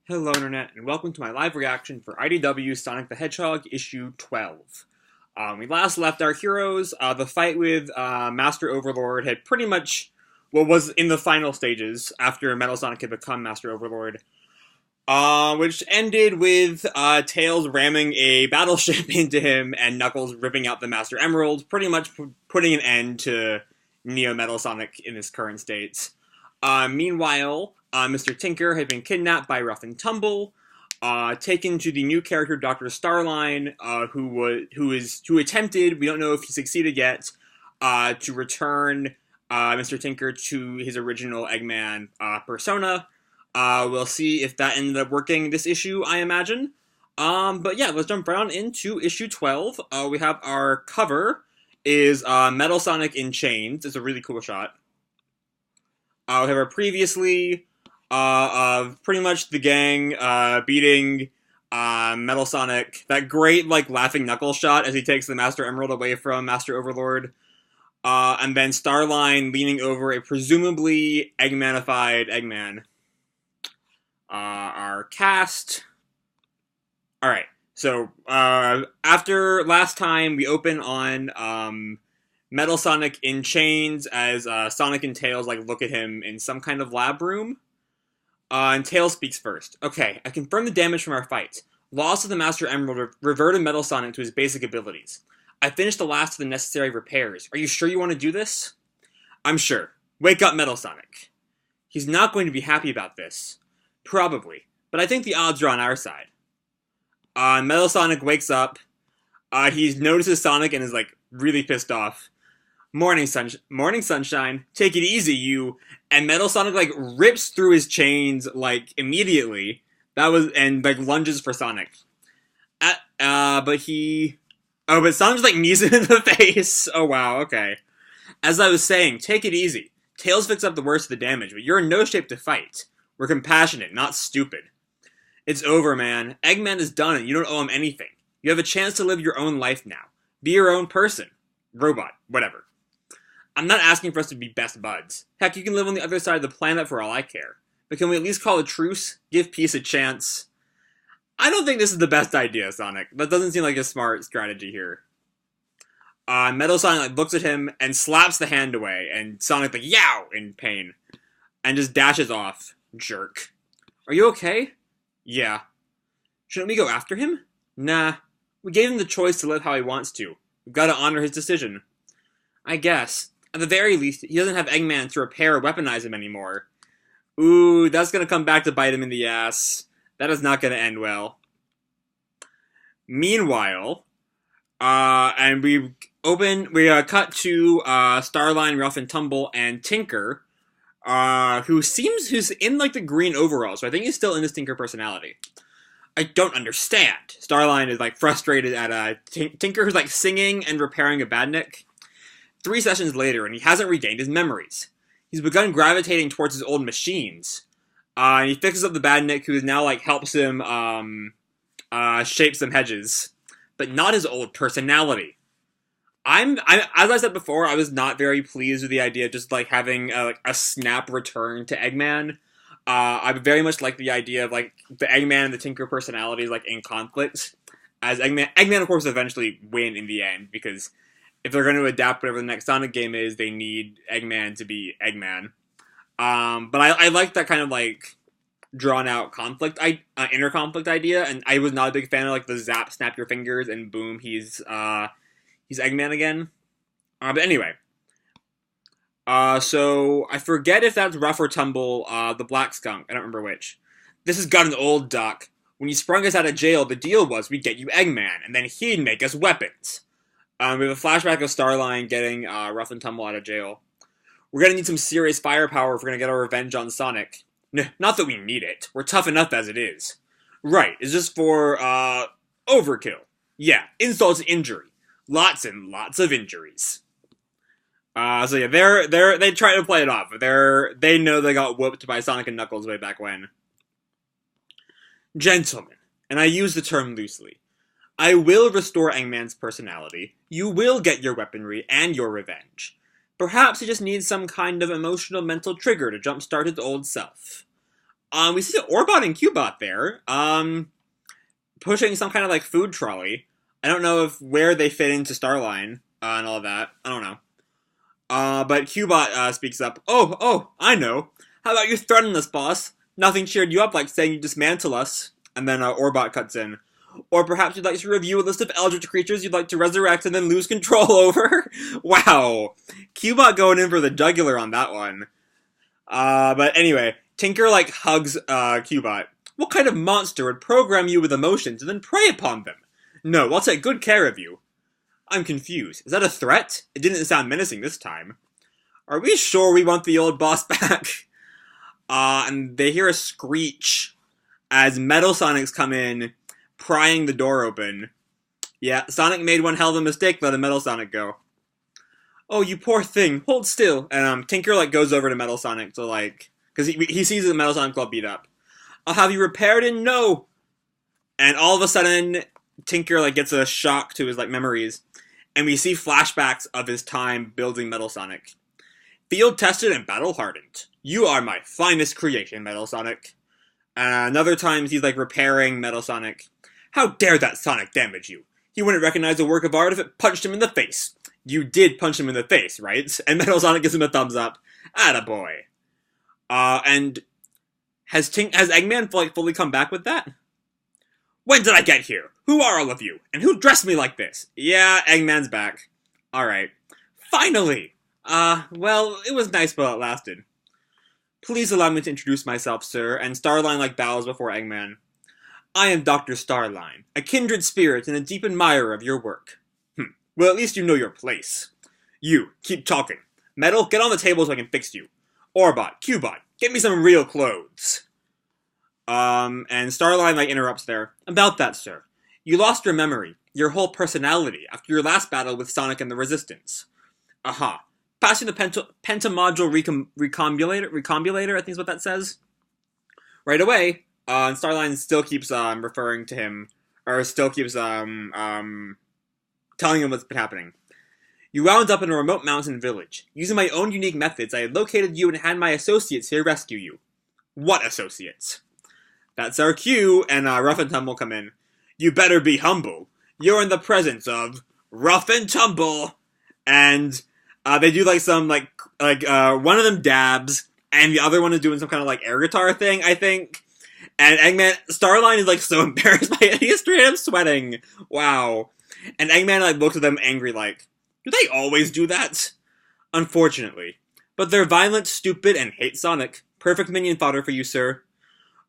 Hello Internet, and welcome to my live reaction for IDW Sonic the Hedgehog issue 12. We last left our heroes. The fight with Master Overlord had pretty much was in the final stages after Metal Sonic had become Master Overlord. Which ended with Tails ramming a battleship into him and Knuckles ripping out the Master Emerald, pretty much putting an end to Neo Metal Sonic in his current state. Meanwhile, Mr. Tinker had been kidnapped by Rough and Tumble, taken to the new character Dr. Starline, who attempted, we don't know if he succeeded yet, to return Mr. Tinker to his original Eggman persona. We'll see if that ended up working this issue, I imagine. But yeah, let's jump right on into issue 12. We have our cover is Metal Sonic in chains. It's a really cool shot. We have our previously of pretty much the gang beating Metal Sonic. That great laughing knuckle shot as he takes the Master Emerald away from Master Overlord. And then Starline leaning over a presumably Eggmanified Eggman. Our cast. Alright, so after last time we open on Metal Sonic in chains as Sonic and Tails look at him in some kind of lab room. And Tails speaks first. Okay, I confirmed the damage from our fight. Loss of the Master Emerald reverted Metal Sonic to his basic abilities. I finished the last of the necessary repairs. Are you sure you want to do this? I'm sure. Wake up, Metal Sonic. He's not going to be happy about this. Probably. But I think the odds are on our side. Metal Sonic wakes up. He notices Sonic and is really pissed off. Morning, sunshine. Take it easy, you. And Metal Sonic rips through his chains immediately. And lunges for Sonic. But Sonic knees him in the face. Oh wow, okay. As I was saying, take it easy. Tails picks up the worst of the damage, but you're in no shape to fight. We're compassionate, not stupid. It's over, man. Eggman is done and you don't owe him anything. You have a chance to live your own life now. Be your own person. Robot. Whatever. I'm not asking for us to be best buds. Heck, you can live on the other side of the planet for all I care. But can we at least call a truce? Give peace a chance? I don't think this is the best idea, Sonic. That doesn't seem like a smart strategy here. Metal Sonic looks at him and slaps the hand away, and Sonic yow! In pain. And just dashes off. Jerk. Are you okay? Yeah. Shouldn't we go after him? Nah. We gave him the choice to live how he wants to. We've got to honor his decision. I guess. At the very least, he doesn't have Eggman to repair or weaponize him anymore. Ooh, that's gonna come back to bite him in the ass. That is not gonna end well. Meanwhile, and we cut to Starline, Rough and Tumble, and Tinker, who's in the green overall, so I think he's still in his Tinker personality. I don't understand. Starline is frustrated at Tinker who's singing and repairing a badnik. 3 sessions later, and he hasn't regained his memories. He's begun gravitating towards his old machines. And he fixes up the badnik, who now helps him shape some hedges, but not his old personality. As I said before, I was not very pleased with the idea of just having a snap return to Eggman. I very much like the idea of the Eggman and the Tinker personalities in conflict, as Eggman of course eventually win in the end, because if they're going to adapt whatever the next Sonic game is, they need Eggman to be Eggman. But I like that kind of drawn out conflict, inner conflict idea, and I was not a big fan of the zap, snap your fingers, and boom, he's Eggman again. But anyway, so I forget if that's Rough or Tumble, the Black Skunk. I don't remember which. This has gotten old, Doc. When you sprung us out of jail, the deal was we'd get you Eggman, and then he'd make us weapons. We have a flashback of Starline getting Rough and Tumble out of jail. We're gonna need some serious firepower if we're gonna get our revenge on Sonic. Not that we need it. We're tough enough as it is. Right, it's just for, overkill. Yeah, insult to injury. Lots and lots of injuries. So yeah, they try to play it off. They know they got whooped by Sonic and Knuckles way back when. Gentlemen, and I use the term loosely, I will restore Eggman's personality. You will get your weaponry and your revenge. Perhaps he just needs some kind of emotional mental trigger to jumpstart his old self. We see Orbot and Cubot there, pushing some kind of, like, food trolley. I don't know where they fit into Starline, and all that. I don't know. But Cubot, speaks up. Oh, I know. How about you threaten us, boss? Nothing cheered you up like saying you dismantle us. And then, Orbot cuts in. Or perhaps you'd like to review a list of eldritch creatures you'd like to resurrect and then lose control over? Wow. Cubot going in for the jugular on that one. But anyway, Tinker, like, hugs, Cubot. What kind of monster would program you with emotions and then prey upon them? No, I'll take good care of you. I'm confused. Is that a threat? It didn't sound menacing this time. Are we sure we want the old boss back? And they hear a screech as Metal Sonics come in, prying the door open. Yeah, Sonic made one hell of a mistake letting Metal Sonic go. Oh, you poor thing, hold still. And Tinker, like, goes over to Metal Sonic to, like, because he sees the Metal Sonic all beat up. I'll have you repaired in no. And all of a sudden, Tinker, like, gets a shock to his, like, memories. And we see flashbacks of his time building Metal Sonic. Field-tested and battle-hardened. You are my finest creation, Metal Sonic. Another time, he's, like, repairing Metal Sonic. How dare that Sonic damage you? He wouldn't recognize a work of art if it punched him in the face. You did punch him in the face, right? And Metal Sonic gives him a thumbs up. Attaboy. And has Eggman, like, fully come back with that? When did I get here? Who are all of you? And who dressed me like this? Yeah, Eggman's back. Alright. Finally! Well, it was nice while it lasted. Please allow me to introduce myself, sir, and Starline, like, bows before Eggman. I am Dr. Starline, a kindred spirit and a deep admirer of your work. Well, at least you know your place. You, keep talking. Metal, get on the table so I can fix you. Orbot, Cubot, get me some real clothes. And Starline, like, interrupts there. About that, sir. You lost your memory, your whole personality, after your last battle with Sonic and the Resistance. Aha. Passing the pentamodule recombulator, I think is what that says. Right away, and Starline still keeps, referring to him, or still keeps, telling him what's been happening. You wound up in a remote mountain village. Using my own unique methods, I had located you and had my associates here rescue you. What associates? That's our cue, and Rough and Tumble come in. You better be humble. You're in the presence of Rough and Tumble. And they do, like, some, like one of them dabs, and the other one is doing some kind of, like, air guitar thing, I think. And Starline is, like, so embarrassed by it, he's straight up sweating. Wow. And Eggman, like, looks at them angry, like, do they always do that? Unfortunately. But they're violent, stupid, and hate Sonic. Perfect minion fodder for you, sir.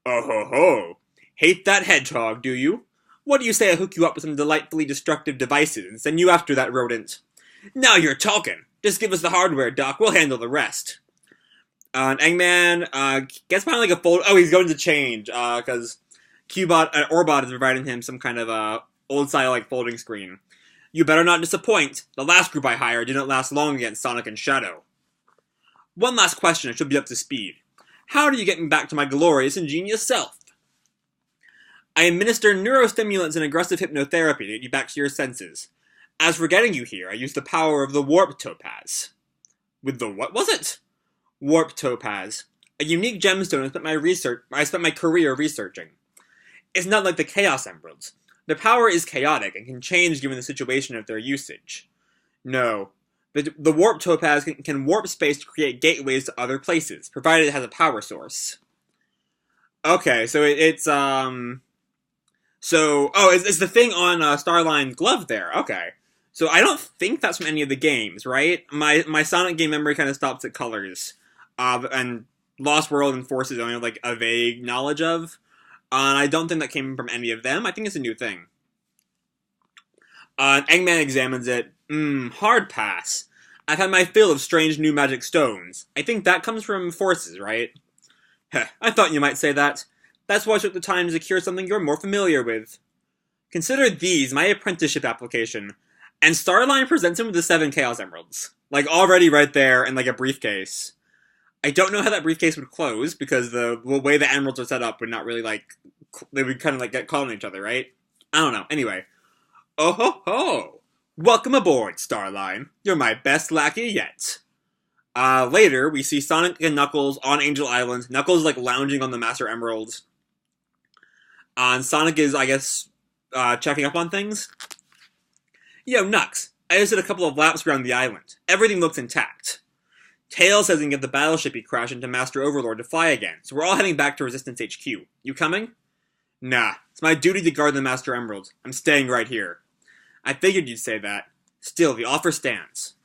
Oh ho ho. Hate that hedgehog, do you? What do you say I hook you up with some delightfully destructive devices and send you after that rodent? Now you're talking. Just give us the hardware, Doc. We'll handle the rest. And Eggman, gets behind, like, a fold. Oh, he's going to change, because Orbot is providing him some kind of, old-style, like, folding screen. You better not disappoint. The last group I hired didn't last long against Sonic and Shadow. One last question, I should be up to speed. How do you get me back to my glorious, ingenious self? I administer neurostimulants and aggressive hypnotherapy to get you back to your senses. As for getting you here, I use the power of the Warp Topaz. With the what was it? Warp Topaz. A unique gemstone I spent my career researching. It's not like the Chaos Emeralds. The power is chaotic and can change given the situation of their usage. No. The Warp Topaz can warp space to create gateways to other places, provided it has a power source. Okay, so it's the thing on Starline's glove there. Okay. So I don't think that's from any of the games, right? My Sonic game memory kind of stops at Colors. And Lost World and Forces I only have, like, a vague knowledge of. And I don't think that came from any of them. I think it's a new thing. Eggman examines it. Hard pass. I've had my fill of strange new magic stones. I think that comes from Forces, right? Heh, I thought you might say that. That's why I took the time to secure something you're more familiar with. Consider these my apprenticeship application. And Starline presents him with the 7 Chaos Emeralds. Like, already right there in, like, a briefcase. I don't know how that briefcase would close, because the way the emeralds are set up would not really, like, they would kind of, like, get caught on each other, right? I don't know. Anyway. Oh ho ho! Welcome aboard, Starline. You're my best lackey yet. Later, we see Sonic and Knuckles on Angel Island. Knuckles is, like, lounging on the Master Emerald. And Sonic is, I guess, checking up on things. Yo, Knux, I just did a couple of laps around the island. Everything looks intact. Tails says he can get the battleship he crashed into Master Overlord to fly again, so we're all heading back to Resistance HQ. You coming? Nah, it's my duty to guard the Master Emerald. I'm staying right here. I figured you'd say that. Still, the offer stands.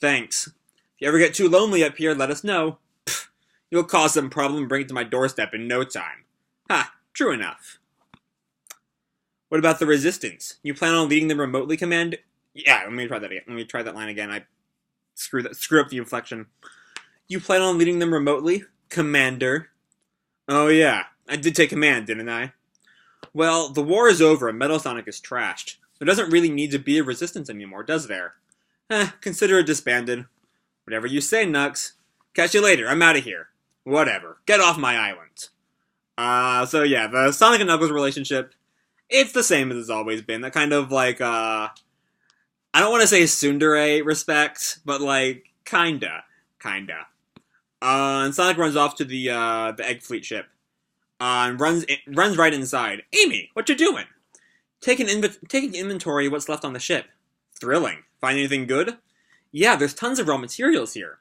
Thanks. If you ever get too lonely up here, let us know. Pfft, you'll cause some problem and bring it to my doorstep in no time. Ha, true enough. What about the Resistance? You plan on leading them remotely, Command? Yeah, let me try that again. Let me try that line again. I screw up the inflection. You plan on leading them remotely, Commander? Oh yeah, I did take command, didn't I? Well, the war is over and Metal Sonic is trashed. There doesn't really need to be a Resistance anymore, does there? Consider it disbanded. Whatever you say, Knux. Catch you later, I'm out of here. Whatever, get off my island. So yeah, the Sonic and Knuckles relationship, it's the same as it's always been. That kind of, like, I don't want to say tsundere respect, but, like, kinda. And Sonic runs off to the Egg Fleet ship. And runs right inside. Amy, what you doing? Taking inventory of what's left on the ship. Thrilling. Find anything good? Yeah, there's tons of raw materials here.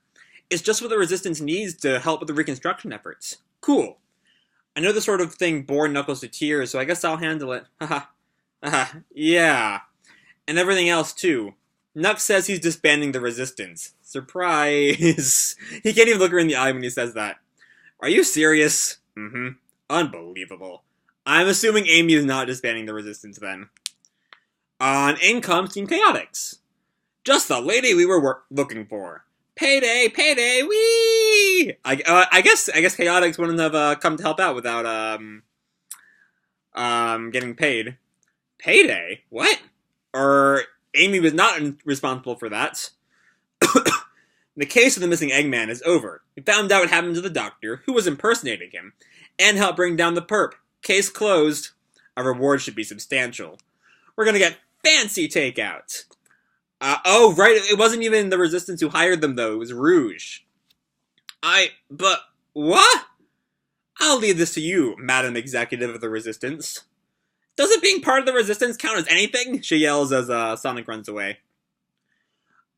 It's just what the Resistance needs to help with the reconstruction efforts. Cool. I know this sort of thing bored Knuckles to tears, so I guess I'll handle it. Haha. Yeah. And everything else, too. Knux says he's disbanding the Resistance. Surprise! He can't even look her in the eye when he says that. Are you serious? Mm-hmm. Unbelievable. I'm assuming Amy is not disbanding the Resistance, then. On in comes Team Chaotix. Just the lady we were looking for. Payday, whee! I guess Chaotix wouldn't have come to help out without getting paid. Payday? What? Or Amy was not responsible for that. The case of the missing Eggman is over. We found out what happened to the doctor, who was impersonating him, and helped bring down the perp. Case closed. Our reward should be substantial. We're gonna get fancy takeout. Oh, right, it wasn't even the Resistance who hired them, though. It was Rouge. But, what? I'll leave this to you, Madam Executive of the Resistance. Doesn't being part of the Resistance count as anything? She yells as Sonic runs away.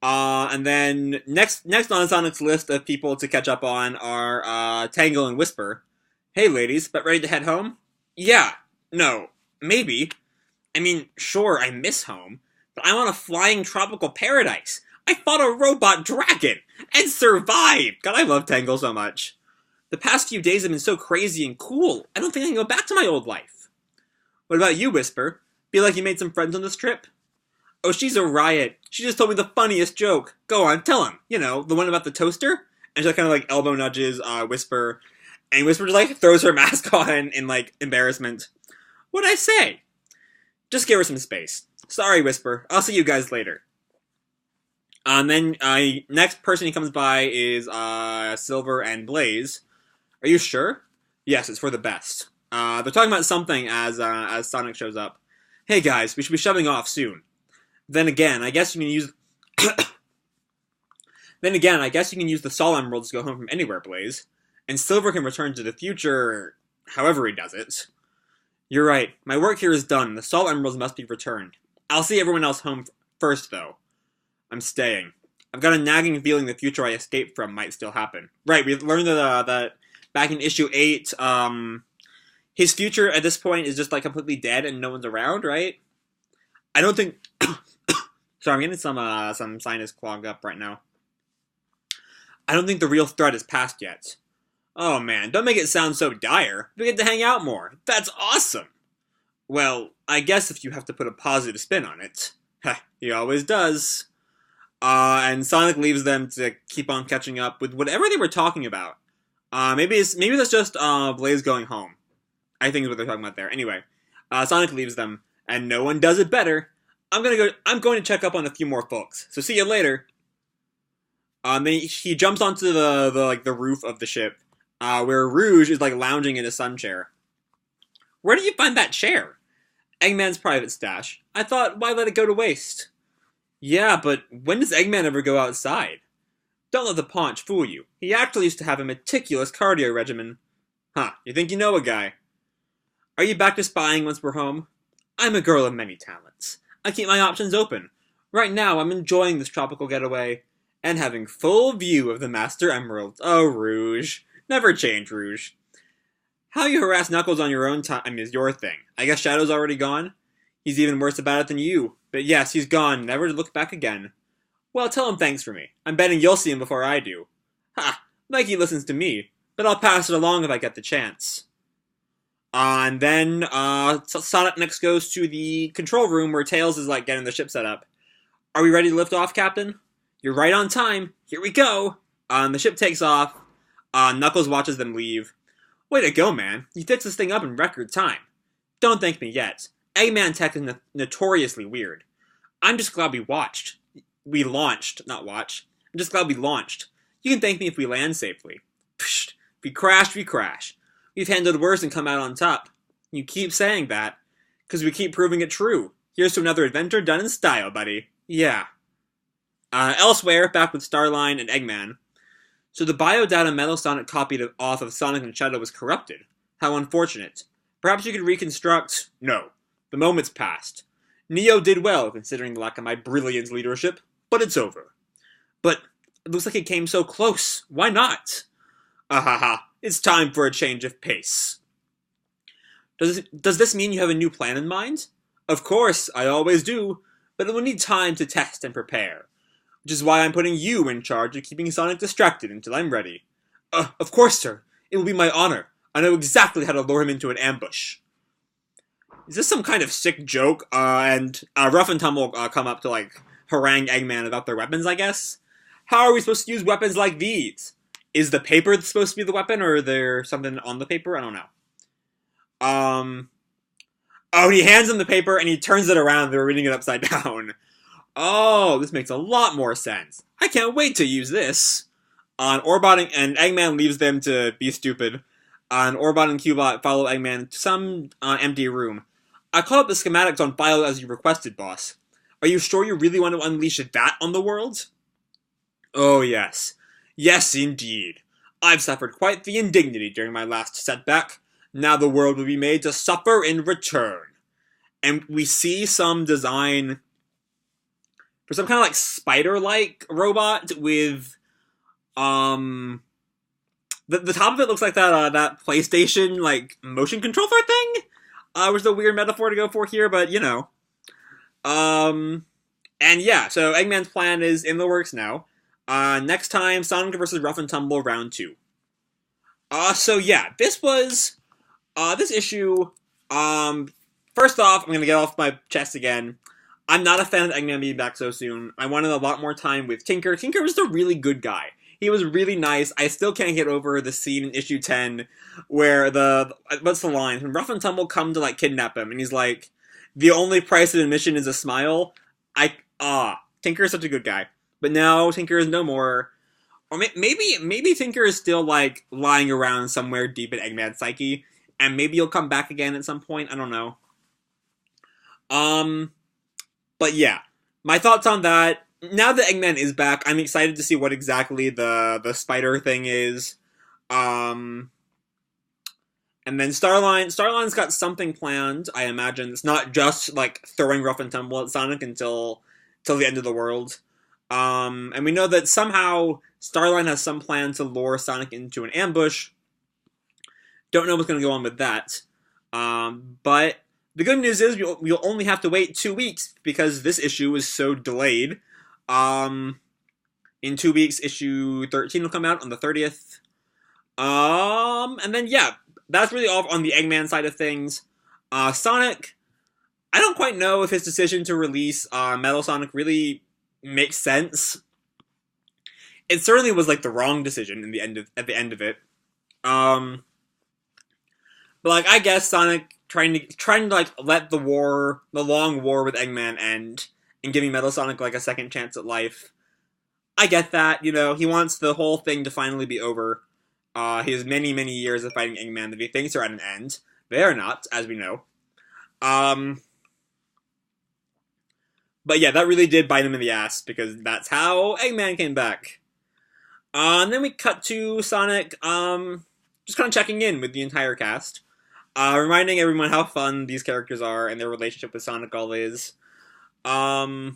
And then, next on Sonic's list of people to catch up on are Tangle and Whisper. Hey, ladies, but ready to head home? Yeah. No. Maybe. I mean, sure, I miss home. But I'm on a flying tropical paradise. I fought a robot dragon and survived. God, I love Tangle so much. The past few days have been so crazy and cool. I don't think I can go back to my old life. What about you, Whisper? Feel like you made some friends on this trip? Oh, she's a riot. She just told me the funniest joke. Go on, tell him. You know, the one about the toaster? And she kind of like elbow nudges Whisper. And Whisper just like throws her mask on in like embarrassment. What'd I say? Just give her some space. Sorry, Whisper. I'll see you guys later. And then, next person he comes by is, Silver and Blaze. Are you sure? Yes, it's for the best. They're talking about something as Sonic shows up. Hey guys, we should be shoving off soon. Then again, I guess you can use... the Sol Emeralds to go home from anywhere, Blaze. And Silver can return to the future... however he does it. You're right. My work here is done. The Sol Emeralds must be returned. I'll see everyone else home first, though. I'm staying. I've got a nagging feeling the future I escaped from might still happen. Right, we learned that back in issue 8, his future at this point is just like completely dead and no one's around, right? I don't think... Sorry, I'm getting some sinus clogged up right now. I don't think the real threat is past yet. Oh man, don't make it sound so dire. We get to hang out more. That's awesome! Well, I guess if you have to put a positive spin on it. Heh, he always does. And Sonic leaves them to keep on catching up with whatever they were talking about. Maybe that's just Blaze going home. I think is what they're talking about there. Anyway, Sonic leaves them, and no one does it better. I'm going to check up on a few more folks. So see you later. Then he jumps onto the roof of the ship, where Rouge is like lounging in a sun chair. Where did you find that chair? Eggman's private stash. I thought, why let it go to waste? Yeah, but when does Eggman ever go outside? Don't let the paunch fool you. He actually used to have a meticulous cardio regimen. Huh, you think you know a guy. Are you back to spying once we're home? I'm a girl of many talents. I keep my options open. Right now, I'm enjoying this tropical getaway, and having full view of the Master Emerald. Oh, Rouge. Never change, Rouge. How you harass Knuckles on your own time is your thing. I guess Shadow's already gone? He's even worse about it than you. But yes, he's gone, never to look back again. Well, tell him thanks for me. I'm betting you'll see him before I do. Ha! Mikey listens to me, but I'll pass it along if I get the chance. And then, Sonic next goes to the control room where Tails is, getting the ship set up. Are we ready to lift off, Captain? You're right on time. Here we go. The ship takes off. Knuckles watches them leave. Way to go, man. You fixed this thing up in record time. Don't thank me yet. Eggman tech is notoriously weird. I'm just glad we launched. Not watch. I'm just glad we launched. You can thank me if we land safely. Psst. If we crash, we crash. We've handled worse and come out on top. You keep saying that, because we keep proving it true. Here's to another adventure done in style, buddy. Yeah. Elsewhere, back with Starline and Eggman. So the biodata Metal Sonic copied off of Sonic and Shadow was corrupted. How unfortunate. Perhaps you could reconstruct... No. The moment's passed. Neo did well, considering the lack of my brilliant leadership, but it's over. But it looks like it came so close. Why not? Ahaha. It's time for a change of pace. Does this mean you have a new plan in mind? Of course, I always do, but it will need time to test and prepare. Which is why I'm putting you in charge of keeping Sonic distracted until I'm ready. Of course, sir. It will be my honor. I know exactly how to lure him into an ambush. Is this some kind of sick joke? And Rough and Tumble come up to, harangue Eggman about their weapons, I guess? How are we supposed to use weapons like these? Is the paper supposed to be the weapon, or is there something on the paper? I don't know. Oh, he hands him the paper, and he turns it around. They're reading it upside down. Oh, this makes a lot more sense. I can't wait to use this. Orbot and Eggman leaves them to be stupid. Orbot and Cubot follow Eggman to some empty room. I called up the schematics on file as you requested, boss. Are you sure you really want to unleash that on the world? Oh, yes. Yes, indeed. I've suffered quite the indignity during my last setback. Now the world will be made to suffer in return. And we see some design for some kind of spider-like robot with the top of it looks like that PlayStation motion controller thing. Which is a weird metaphor to go for here, but you know. And yeah, so Eggman's plan is in the works now. Next time, Sonic vs. Rough and Tumble Round 2. So yeah, this was, this issue, first off, I'm gonna get off my chest again. I'm not a fan of Eggman being back so soon. I wanted a lot more time with Tinker. Tinker was a really good guy. He was really nice. I still can't get over the scene in issue 10 where what's the line? When Rough and Tumble come to, kidnap him, and he's like, the only price of admission is a smile. Tinker is such a good guy. But now Tinker is no more. Or maybe Tinker is still, lying around somewhere deep in Eggman's psyche. And maybe he'll come back again at some point. I don't know. But yeah. My thoughts on that. Now that Eggman is back, I'm excited to see what exactly the spider thing is. And then Starline's got something planned, I imagine. It's not just, throwing Rough and Tumble at Sonic until the end of the world. And we know that somehow Starline has some plan to lure Sonic into an ambush. Don't know what's going to go on with that. But the good news is we'll only have to wait 2 weeks because this issue is so delayed. In 2 weeks, issue 13 will come out on the 30th. And then, yeah, that's really all on the Eggman side of things. Sonic, I don't quite know if his decision to release Metal Sonic really makes sense. It certainly was the wrong decision at the end of it. But I guess Sonic trying to let the long war with Eggman end and giving Metal Sonic a second chance at life. I get that, he wants the whole thing to finally be over. He has many, many years of fighting Eggman that he thinks are at an end. They are not, as we know. But yeah, that really did bite him in the ass, because that's how Eggman came back. And then we cut to Sonic, just kind of checking in with the entire cast, reminding everyone how fun these characters are and their relationship with Sonic all is. I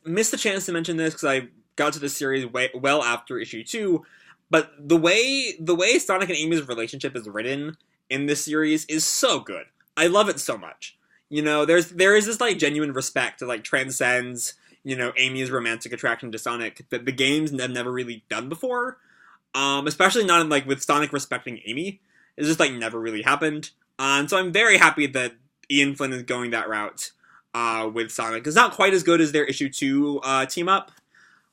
missed the chance to mention this because I got to the series well after issue 2, but the way Sonic and Amy's relationship is written in this series is so good. I love it so much. You know, there is this like genuine respect that like transcends, you know, Amy's romantic attraction to Sonic that the games have never really done before. Especially not in, like, with Sonic respecting Amy. It's just like never really happened. And so I'm very happy that Ian Flynn is going that route with Sonic. It's not quite as good as their issue 2 team up.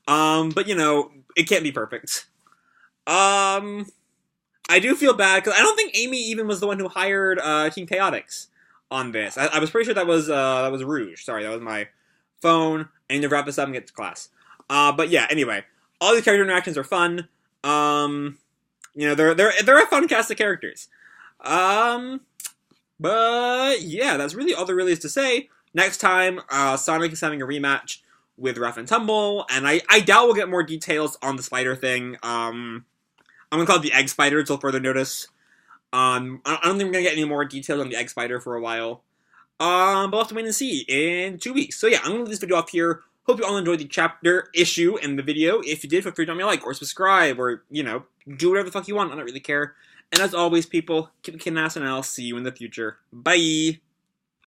But you know, it can't be perfect. I do feel bad because I don't think Amy even was the one who hired Team Chaotix on this. I was pretty sure that was Rouge. Sorry, that was my phone. I need to wrap this up and get to class. But yeah, anyway, all these character interactions are fun. You know, they're a fun cast of characters. But yeah, that's really all there really is to say. Next time, Sonic is having a rematch with Rough and Tumble, and I doubt we'll get more details on the spider thing. I'm gonna call it the Egg Spider until further notice. I don't think we're gonna get any more details on the Egg Spider for a while. But we'll have to wait and see in 2 weeks. So yeah, I'm gonna leave this video off here. Hope you all enjoyed the chapter, issue, and the video. If you did, feel free to drop me a like or subscribe or, you know, do whatever the fuck you want. I don't really care. And as always, people, keep it kicking ass, and I'll see you in the future. Bye!